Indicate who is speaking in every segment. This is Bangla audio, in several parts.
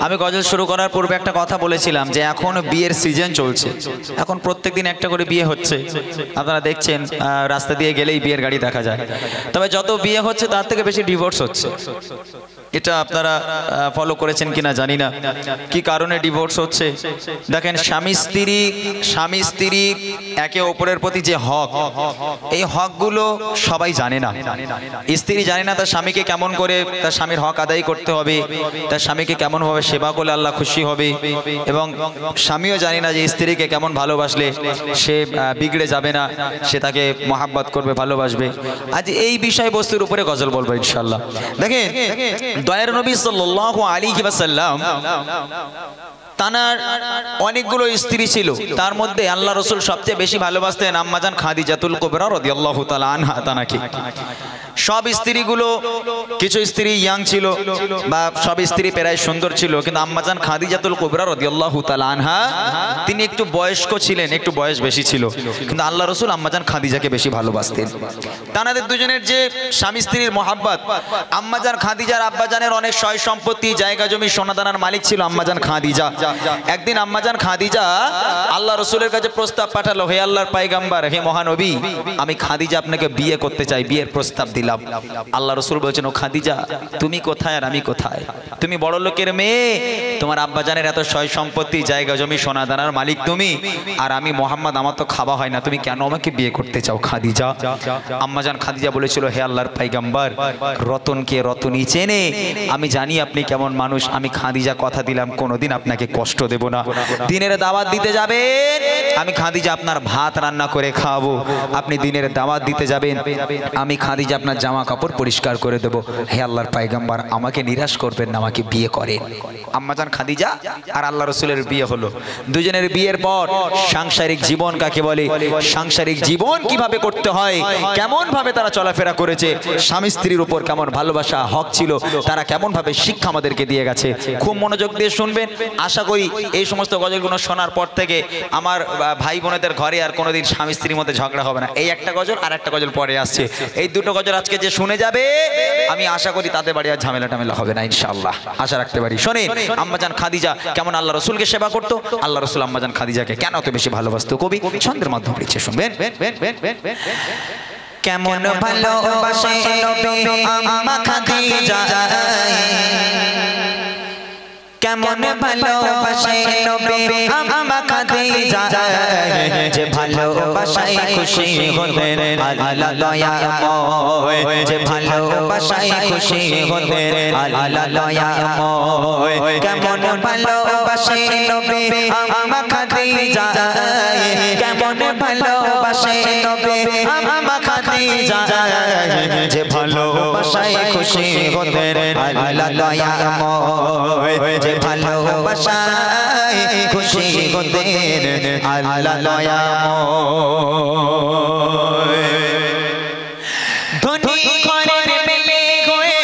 Speaker 1: আমি গজল শুরু করার পূর্বে একটা কথা বলেছিলাম যে এখন বিয়ের সিজন চলছে, এখন প্রত্যেকদিন একটা করে বিয়ে হচ্ছে। আপনারা দেখছেন রাস্তা দিয়ে গেলেই বিয়ের গাড়ি দেখা যায়। তবে যত বিয়ে হচ্ছে তার থেকে বেশি ডিভোর্স হচ্ছে। এটা আপনারা ফলো করেছেন কিনা জানি না, কি কারণে ডিভোর্স হচ্ছে। দেখেন, স্বামী স্ত্রী একে অপরের প্রতি যে হক, এই হকগুলো সবাই জানে না। স্ত্রী জানে না তার স্বামীকে কেমন করে তার স্বামীর হক আদায় করতে হবে, তার স্বামীকে কেমন ভাবে সেবা করলে আল্লাহ খুশি হবে, এবং স্বামীও জানে না যে স্ত্রীকে কেমন ভালোবাসলে সে বিগড়ে যাবে না, সে তাকে মহাব্বত করবে, ভালোবাসবে। আজ এই বিষয়বস্তুর উপরে গজল বলবো ইনশাআল্লাহ। দেখেন, দয়ার নবী সাল্লাল্লাহু আলাইহি ওয়াসাল্লাম তানার অনেকগুলো স্ত্রী ছিল, তার মধ্যে আল্লাহ রসুল সবচেয়ে বেশি ভালোবাসতেন আম্মাজান খাদিজাতুল কুবরা রাদিয়াল্লাহু তাআলা আনহা তানাকে। সব স্ত্রীগুলো, কিছু স্ত্রী ইয়াং ছিল বা সব স্ত্রী প্রায় সুন্দর ছিল, কিন্তু আম্মাজান খাদিজাতুল কুবরা রাদিয়াল্লাহু তাআলা আনহা তিনি একটু বয়স্ক ছিলেন, একটু বয়স বেশি ছিল, কিন্তু আল্লাহ রসুল আম্মাজান খাদিজাকে বেশি ভালোবাসতেন। তানাদের দুজনের যে স্বামী স্ত্রীর মহাব্বত, আম্মাজান খাদিজার আব্বাজানের অনেক সয় সম্পত্তি, জায়গা জমি, সোনাদানার মালিক ছিল আম্মাজান খাদিজা। একদিন আম্মাজান খাদিজা আল্লাহ রসুলের কাছে প্রস্তাব পাঠালো, হে আল্লাহর পয়গম্বর, হে মহানবী, আমি খাদিজা আপনাকে বিয়ে করতে চাই, বিয়ের প্রস্তাব দিলাম। আল্লাহ রসুল বলছেন, ও খাদিজা, তুমি কোথায় আর আমি কোথায়? তুমি বড় লোকের মেয়ে, তোমার আব্বাজানের এত সয় সম্পত্তি, জায়গা জমি, সোনাদানার মালিক তুমি, আর আমি মোহাম্মদ, আমার তো খাওয়া হয় না, তুমি কেন আমাকে বিয়ে করতে চাও খাদিজা? আম্মাজান খাদিজা বলেছিল, হে আল্লাহর পয়গম্বর, রতনকে রতনই চেনে, আমি জানি আপনি কেমন মানুষ, আমি খাদিজা কথা দিলাম কোনোদিন আপনাকে কষ্ট দেব না। দিনের দাওয়াত দিতে যাবেন, আমি খাদিজা আপনার ভাত রান্না করে খাওয়াবো। আপনি দিনের দাওয়াত দিতে যাবেন, আমি খাদিজা আপনার জামা কাপড় পরিষ্কার করে দেব। হে আল্লাহর পয়গম্বর, আমাকে নিরাশ করবেন না, আমাকে বিয়ে করেন। আম্মাজান খাদিজা আর আল্লাহ রসুলের বিয়ে হলো। দুজনের বিয়ের পর সাংসারিক জীবন কাকে বলে, সাংসারিক জীবন কিভাবে করতে হয়, কেমন ভাবে তারা চলাফেরা করেছে, স্বামী স্ত্রীর উপর কেমন ভালোবাসা হক ছিল, তারা কেমন ভাবে শিক্ষা আমাদেরকে দিয়ে গেছে। খুব মনোযোগ দিয়ে শুনবেন। আশা করি এই সমস্ত গজলগুলো শোনার পর থেকে আমার ভাই বোনেদের ঘরে আর কোনোদিন স্বামী স্ত্রীর মধ্যে ঝগড়া হবে না। এই একটা গজল আর একটা গজল পরে আসছে, এই দুটো গজল আজকে যে শুনে যাবে, আমি আশা করি তাদের বাড়ি আর ঝামেলা টামেলা হবে না ইনশাআল্লাহ, আশা রাখতে পারি। শোনেন, আম্মাজান খাদিজা কেমন আল্লাহ রসুলকে সেবা করতো, আল্লাহ রসুল আম্মাজান খাদিজাকে কেন এত বেশি ভালোবাসতো, কবি ছন্দের মাধ্যমে লিখছে, শুনবেন। কেমন ভালোবাসে নবী আম্মা খাদিজা, কেমন ভালোবাসে নবী আম্মা খাদিজা, যে ভালোবাসায় খুশি হতেন আল্লাহ দয়াময়, যে ভালোবাসায় খুশি হতেন আল্লাহ দয়াময়। কেমন ভালোবাসে নবী আম্মা খাদিজা, কেমন ভালোবাসে নবী আম্মা খাদিজা, যে ভালোবাসায় খুশি হতেন আল্লাহ দয়াময়, যে ভালোবাসায় খুশি হতেন আল্লাহ দয়াময়। ধনী ঘরের মেয়ে হয়ে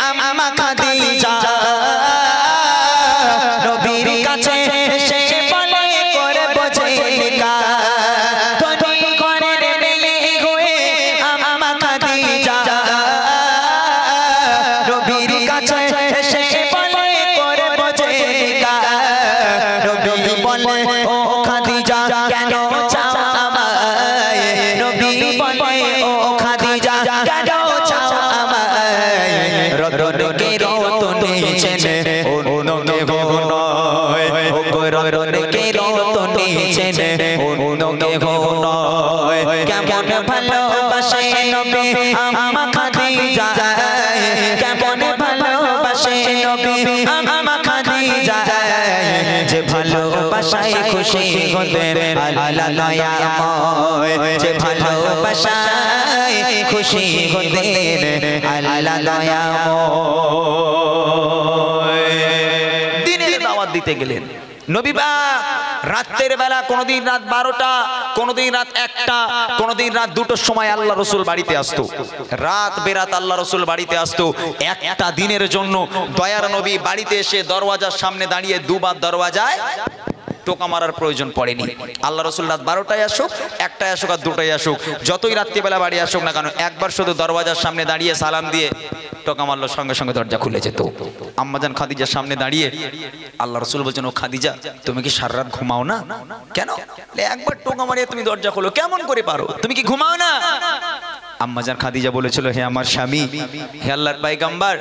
Speaker 1: আম্মা খাদিজা নবীর কাছে এসে বলে করে বোঝে নিকা। ধনী ঘরের মেয়ে হয়ে আম্মা খাদিজা নবীর কাছে এসে বলে করে বোঝে নিকা। নবী বলে, ও খাদিজা কেন চাও আমায়, নবী বলে, ও খাদিজা কেন চাও আমায়, রতনকে রতনে চেনে অন্য কেহ নয়, ও রতনকে রতনে চেনে অন্য কেহ নয়। কেমন ভালোবাসে নবী আম্মা খাদিজা, কেমন ভালোবাসে নবী আম্মা খাদিজা, যে ভালোবাসায় খুশি হতেন আল্লাহ দয়াময়, যে ভালোবাসায় খুশি হতেন আল্লাহ দয়াময়। দিনের দাওয়াত দিতে গেলেন নবী পাক, রাতের বেলা, কোনদিন রাত 12টা, কোনদিন রাত 1টা, কোনদিন রাত 2টোর সময় আল্লাহ রসুল বাড়িতে আসতো। রাত বেরাত আল্লাহ রসুল বাড়িতে আসতো। একটা দিনের জন্য দয়ার নবী বাড়িতে এসে দরওয়াজার সামনে দাঁড়িয়ে দুবার দরওয়াজায় টোকা মারার প্রয়োজন পড়েনি। আল্লাহ রসুল রাত 12টায় আসুক, 1টায় আসুক আর 2টায় আসুক, যতই রাত্রিবেলা বাড়ি আসুক না কেন, একবার শুধু দরওয়াজার সামনে দাঁড়িয়ে সালাম দিয়ে টোকা মারলো, সঙ্গে সঙ্গে দরজা খুলে যেত। আম্মাজান খাদিজার সামনে দাঁড়িয়ে আল্লাহ রাসূল বলছেন, ও খাদিজা তুমি কি সারা রাত ঘুমাও না? কেন? একবার টোকা মারিয়ে তুমি দরজা খোলো, কেমন করে পারো? তুমি কি ঘুমাও না? আম্মাজান খাদিজা বলেছিল, হে আমার স্বামী, হে আল্লাহর পয়গম্বর,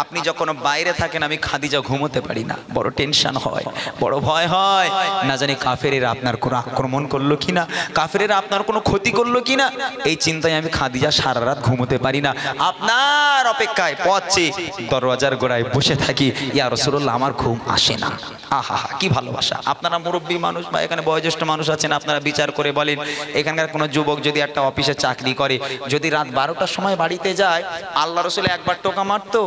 Speaker 1: আপনি যখন বাইরে থাকেন আমি খাদিজা ঘুমোতে পারি না, বড় টেনশন হয়, বড় ভয় হয়, না জানি কাফেরেরা আপনার কোনো আক্রমণ করলো কিনা, কাফেরেরা আপনার কোনো ক্ষতি করলো কিনা, এই চিন্তায় আমি খাদিজা সারা রাত ঘুমোতে পারি না, আপনার অপেক্ষায় পথে দরওয়াজার গোড়ায় বসে থাকি, ইয়া রাসূলুল্লাহ আমার ঘুম আসে না। আহা হা, কি ভালোবাসা! আপনারা মুরব্বী মানুষ বা এখানে বয়োজ্যেষ্ঠ মানুষ আছেন, আপনারা বিচার করে বলেন, এখানকার কোনো যুবক যদি একটা অফিসে চাকরি করে, যদি রাত 12টার সময় বাড়িতে যায়, আল্লাহ রাসূল একবার টোকা মারতো,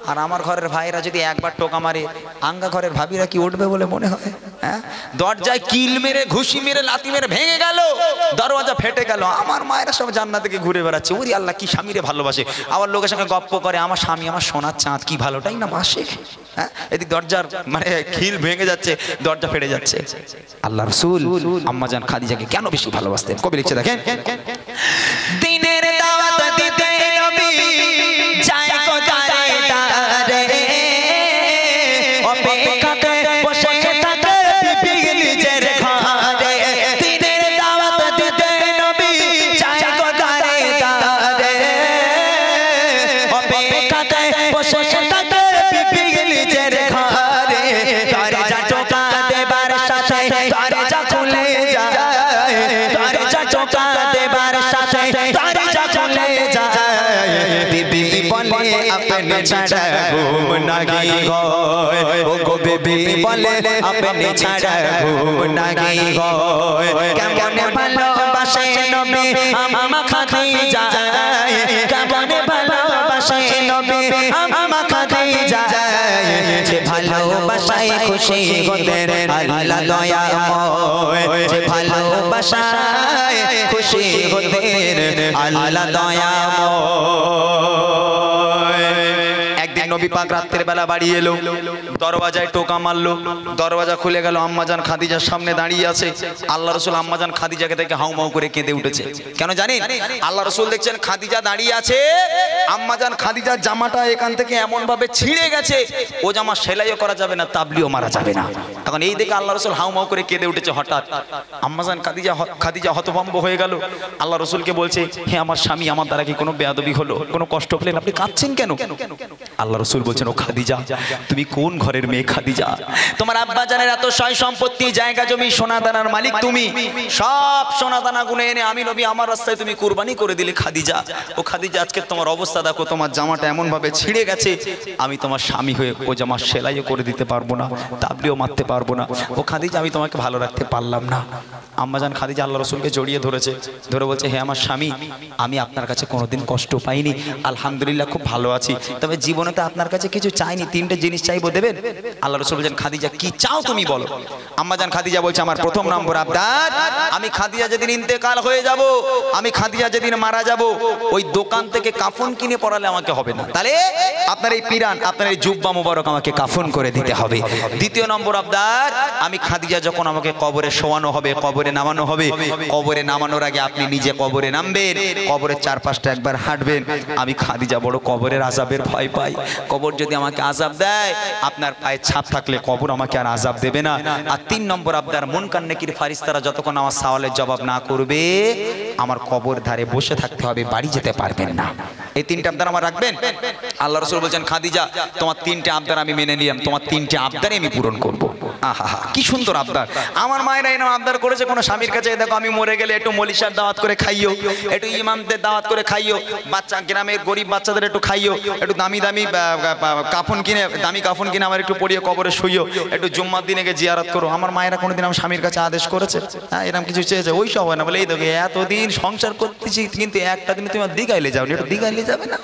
Speaker 1: আর আমার ঘরের ভাইরা যদি একবার টোকা মারে, আঙ্গা ঘরের ভাবিরা কি উঠবে বলে মনে হয়? হ্যাঁ, দরজায় কিল মেরে, ঘুষি মেরে, লাথি মেরে ভেঙে গেল, দরওয়াজা ফেটে গেল, আমার মায়েরা সব জান্নাত থেকে ঘুরে বেড়াচ্ছে, ওরে আল্লাহ কি স্বামীরে ভালোবাসে, আবার লোকের সঙ্গে গপ্প করে, আমার স্বামী আমার সোনার চাঁদ, কি ভালোটাই না বাসে। হ্যাঁ, এদিক দরজার মানে খিল ভেঙে যাচ্ছে, দরজা ফেটে যাচ্ছে। আল্লাহ রাসূল আম্মাজান খাদিজাকে কেন বেশি ভালোবাসতেন? কবি লিখছে দেখেন, দিনের দাওয়াত দিতে নবী যায় কোদারে দারে, অপেক্ষাতে বসে থাকে বিবি নিজের ঘরে, দিনের দাওয়াত দিতে নবী যায় কোদারে দারে, অপেক্ষাতে বসে থাকে বিবি নিজের ঘরে, দরজা টোকা দেবার সাথে দরজা খুলে যায়, দরজা টোকা দেবার সাথে দরজা খুলে যায়, বিবি বলে আপনি ছাড়া ঘুম নাহি হয়, ও গো বিবি বলে আপনি ছাড়া ঘুম নাহি হয়, কেমন ভালোবাসে নবী আম্মা খাদিজা, কেমন ভালোবাসে নবী আম্মা খাদিজা, যে ভালোবাসায় খুশি হতেন আল্লাহ দয়াময়, যে ভালোবাসায় খুশি হতেন আল্লাহ দয়াময়। একদিন নবী পাক রাতের বেলা বাড়ি এলো, দরওয়াজায় টোকা মারলো, দরওয়াজা খুলে গেল, আম্মাজান খাদিজার সামনে দাঁড়িয়ে আছে। আল্লাহ রাসূল আম্মাজান খাদিজাকে দেখে হাউমাউ করে কেঁদে উঠেছে। কেন জানেন? আল্লাহ রাসূল দেখছেন খাদিজা দাঁড়িয়ে আছে, আম্মাজান খাদিজার জামাটা এখান থেকে এমন ভাবে ছিঁড়ে গেছে, ও জামা সেলাইও করা যাবে না, তাবলিও মারা যাবে না। এখন এই দেখে আল্লাহ রাসূল হাউমাউ করে কেঁদে উঠেছে। হঠাৎ আম্মাজান খাদিজা হতভম্ব হয়ে গেল, আল্লাহ রাসূলকে বলছে, হে আমার স্বামী, আমার দ্বারা কি কোনো বেয়াদবি হলো, কোনো কষ্ট পেলেন, আপনি কাঁদছেন কেন? আল্লাহ রাসূল বলছেন, ও খাদিজা, তুমি কোন ঘরের মেয়ে খাদিজা? তোমার আব্বা জানের এত সয় সম্পত্তি, জায়গা জমি, সোনা দানার মালিক তুমি, সব সোনা দানা গুনে এনে আমি নবী আমার রাস্তায় তুমি কুরবানি করে দিলে খাদিজা। ও খাদিজা, আজকে তোমার অবস্থা দেখো, তোমার জামাটা এমন ভাবে ছিঁড়ে গেছে, আমি তোমার স্বামী হয়ে ও জামা সেলাইও করে দিতে পারবো না, তাবলিও মারতে পারবো না। ও খাদিজা, আমি তোমাকে ভালো রাখতে পারলাম না। আম্মাজান খাদিজা আল্লাহ রাসূলকে জড়িয়ে ধরেছে, ধরে বলছে, হে আমার স্বামী, আমি আপনার কাছে কোনোদিন কষ্ট পাইনি, আলহামদুলিল্লাহ খুব ভালো আছি, তবে জীবনে তো আপনার কাছে কিছু চাইনি, তিনটে জিনিস চাইবো, দেবেন? আল্লাহ রাসূল বলছেন, খাদিজা কি চাও তুমি বলো। আম্মাজান খাদিজা বলছে, আমার প্রথম নম্বর আবদার, আমি খাদিজা যেদিন ইন্তেকাল হয়ে যাব, আমি খাদিজা যেদিন মারা যাব, ওই দোকান থেকে কাফন কিনে পরালে আমাকে হবে না, তাহলে আপনার এই পিরান, আপনার এই জুব্বা মোবারক আমাকে কাফন করে দিতে হবে। দ্বিতীয় নম্বর আবদার, আমি খাদিজা যখন আমাকে কবরে শোয়ানো হবে, কবরে নামানো হবে, কবরে নামানোর আগে আপনি নিজে কবরে নামবেন, কবরের চারপাশটা একবার হাঁটবেন। আমি খাদিজা বড় কবরের আযাবের ভয় পাই, কবর যদি আমাকে আযাব দেয়, আপনার পায়ে ছাপ থাকলে কবর আমাকে আর আযাব দেবে না। আর তিন নম্বর আবদার, মুনকার নেকির ফারিস্তারা যতক্ষণ আমার সওয়ালের জবাব না করবে, আমার কবর ধারে বসে থাকতে হবে, বাড়ি যেতে পারবেন না। এই তিনটা আবদার আমার রাখবেন। আল্লাহ রাসূল বলছেন, খাদিজা তোমার তিনটে আবদার আমি মেনে নিলাম, তোমার তিনটে আবদারই আমি পূরণ করব। আহা হা, কি সুন্দর আবদার! আমার মায়েরা এরকম আবদার করেছে কোনো স্বামীর কাছে, দেখো আমি মরে গেলে একটু মলিশার দাওয়াত করে খাইও, একটু ইমামদের দাওয়াত করে খাইও, বাচ্চা গ্রামের গরিব বাচ্চাদের একটু খাইও, একটু দামি দামি কাফন কিনে, দামি কাফন কিনে আমার একটু পরিয়ে কবরে শুইও, একটু জুম্মার দিনে গিয়ে জিয়ারত করো। আমার মায়েরা কোনোদিন আমার স্বামীর কাছে আদেশ করেছে? হ্যাঁ, এরকম কিছু চেয়েছে? ওই সব হয় না। বলে, এই দেখো এতদিন সংসার করতেছি, কিন্তু একটা দিন তুমি দিঘাইলে যাও, একটু দিঘাইলে যাবে না,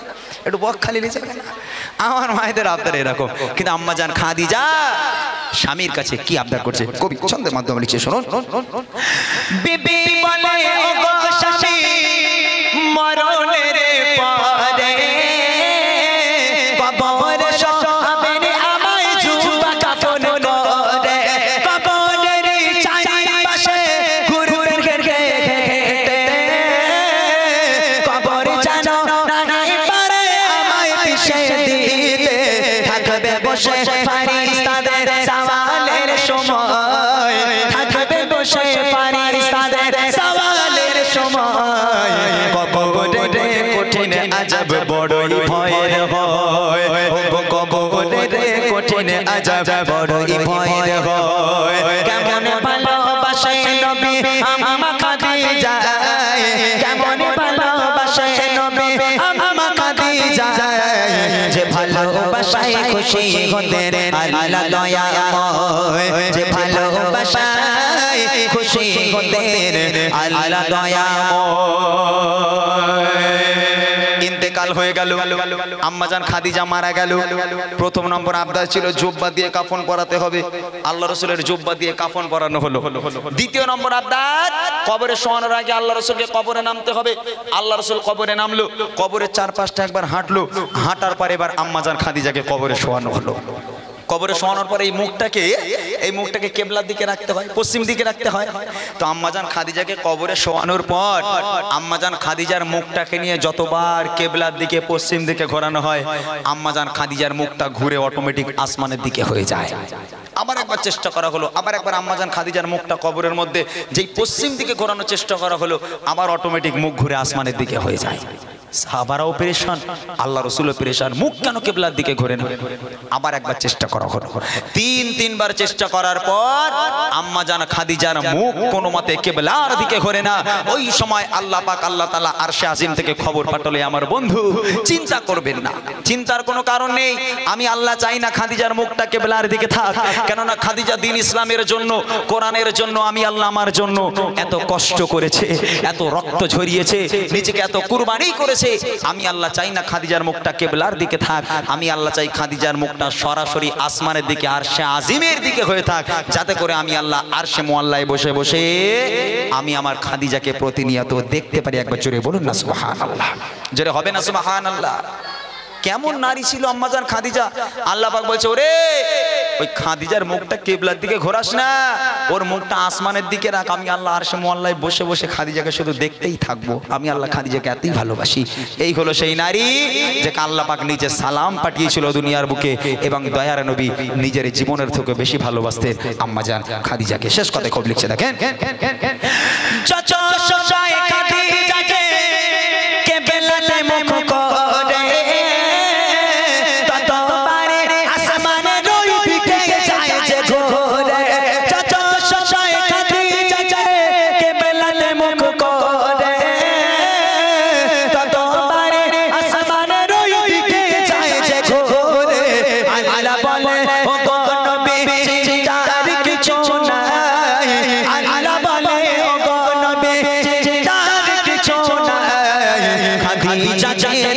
Speaker 1: একটু বকখালিলে যাবে না? আমার মায়েদের আবদার এরকম। কিন্তু আম্মাজান খাদিজা স্বামীর কাছে কি আবদার করছে, কবি ছন্দের মাধ্যমে লিখছে, শুনুন। বিবি বলে, ও গো স্বামী, মরণের পরে কবরে শোয়াবেন আমায় জুব্বা কাফন করে, কবরের চারিপাশে ঘুরবেন ঘেটে, কবর যেন নাই পারে আমায় পিষে বসে ফারিস্তাদের সওয়ালের সময়, থাকবে বসে ফারিস্তাদের সওয়ালের সময়। কবরে কঠিন আযাব বড়ই ভয়ের হয়, কবরে কঠিন আযাব বড়ই ভয়ের হয়। কেমন ভালোবাসে নবী আম্মা খাদিজা, কেমন ভালোবাসে নবী আম্মা খাদিজা, যে ভালোবাসায় খুশি হতেন আল্লাহ দয়াময়, যে ভালোবাসায় খুশি হতেন আল্লাহ দয়াময়। ইন্তেকাল হয়ে গেল, আম্মাজান খাদিজা মারা গেল। প্রথম নম্বর আবদার ছিল জুব্বা দিয়ে কাফন পরাতে হবে, আল্লাহ রাসূলের জুব্বা দিয়ে কাফন পরানো হলো। দ্বিতীয় নম্বর আবদার, কবরে শোয়ানোর আগে আল্লাহ রাসূলকে কবরে নামতে হবে। আল্লাহ রাসূল কবরে নামলো, কবরের চারপাশটা একবার হাঁটলো, হাঁটার পর এবার আম্মাজান খাদিজাকে কবরে শোয়ানো হলো। কবরে শোয়ানোর পরে এই মুখটাকে কেবলার দিকে রাখতে হয়, পশ্চিম দিকে রাখতে হয়। তো আম্মাজান খাদিজাকে কবরে শোয়ানোর পর আম্মাজান খাদিজার মুখটাকে নিয়ে যতবার কেবলার দিকে পশ্চিম দিকে ঘোরানো হয়, আম্মাজান খাদিজার মুখটা ঘুরে অটোমেটিক আসমানের দিকে হয়ে যায়। আবার একবার চেষ্টা করা হলো, আবার একবার আম্মাজান খাদিজার মুখটা কবরের মধ্যে যেই পশ্চিম দিকে ঘোরানোর চেষ্টা করা হলো, আবার অটোমেটিক মুখ ঘুরে আসমানের দিকে হয়ে যায়। সাহাবারাও পেরেশান, আল্লাহ রাসূলও পেরেশান, মুখ কেন কিবলার দিকে ঘোরে না? আবার একবার চেষ্টা করা হলো। তিনবার চেষ্টা করার পর আম্মাজান খাদিজার মুখ কোনো মতে কিবলার দিকে ঘোরে না। ওই সময় আল্লাহ পাক আল্লাহ তাআলা আরশে আজিম থেকে খবর পাঠালে, আমার বন্ধু চিন্তা করবেন না, চিন্তার কোনো কারণ নেই। আমি আল্লাহ চাই না খাদিজার মুখটা কিবলার দিকে থাক, কেননা খাদিজা দ্বীন ইসলামের জন্য, কোরআনের জন্য, আমি আল্লাহ আমার জন্য এত কষ্ট করেছে, এত রক্ত ঝরিয়েছে, নিজেকে এত কুরবানি করেছে। আমি আল্লাহ চাই না খাদিজার মুখটা কিবলার দিকে থাক, আমি আল্লাহ চাই খাদিজার মুখটা সরাসরি আসমানের দিকে, আরশে আজিমের দিকে হয়ে থাক, যাতে করে আমি আল্লাহ আরশে মুআল্লায় বসে বসে আমি আমার খাদিজাকে প্রতিনিয়ত দেখতে পারি। একবার জোরে বলুন না সুবহানাল্লাহ, জোরে হবে না সুবহানাল্লাহ। কেমন নারী ছিল আম্মাজান খাদিজা, আল্লাহ পাক বলছে, ওরে ওই খাদিজার মুখটা কিবলার দিকে ঘোরাস না, ওর মুখটা আসমানের দিকে রাখ, আমি আল্লাহ আরশে মুআল্লায় বসে বসে খাদিজাকে শুধু দেখতেই থাকবো, আমি আল্লাহ খাদিজাকে এতই ভালোবাসি। এই হলো সেই নারী যাকে আল্লাহ পাক নিজে সালাম পাঠিয়েছিল দুনিয়ার বুকে, এবং দয়ার নবী নিজের জীবনের থেকে বেশি ভালোবাসতেন আম্মাজান খাদিজাকে। শেষ কথা খুব লিখছে, দেখেন, খাদিজাকে কিবলাতে মুখ করে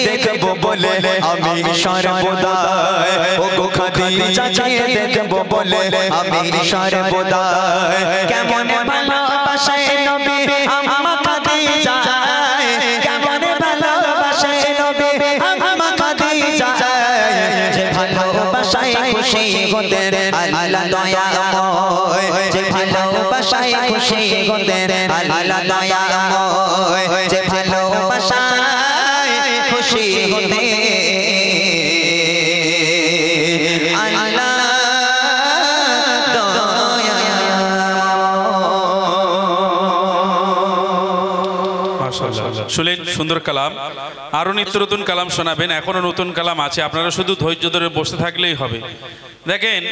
Speaker 1: দেখবো বলে আমি সর্বদাই, ও গো খাদিজাকে দেখবো বলে আমি সর্বদাই। কেমন ভালোবাসে নবী আম্মা খাদিজা, কেমন ভালোবাসে নবী আম্মা খাদিজা, যে ভালোবাসায় খুশি হতেন আল্লাহ দয়াময়, যে ভালোবাসায় খুশি হতেন আল্লাহ দয়াময়, যে ভালোবাসায় খুশি হতে আল্লাহ
Speaker 2: মাশাআল্লাহ। শুনলেন সুন্দর কালাম, আরো নিত্য নতুন কালাম শোনাবেন, এখনো নতুন কালাম আছে, আপনারা শুধু ধৈর্য ধরে বসে থাকলেই হবে। দেখেন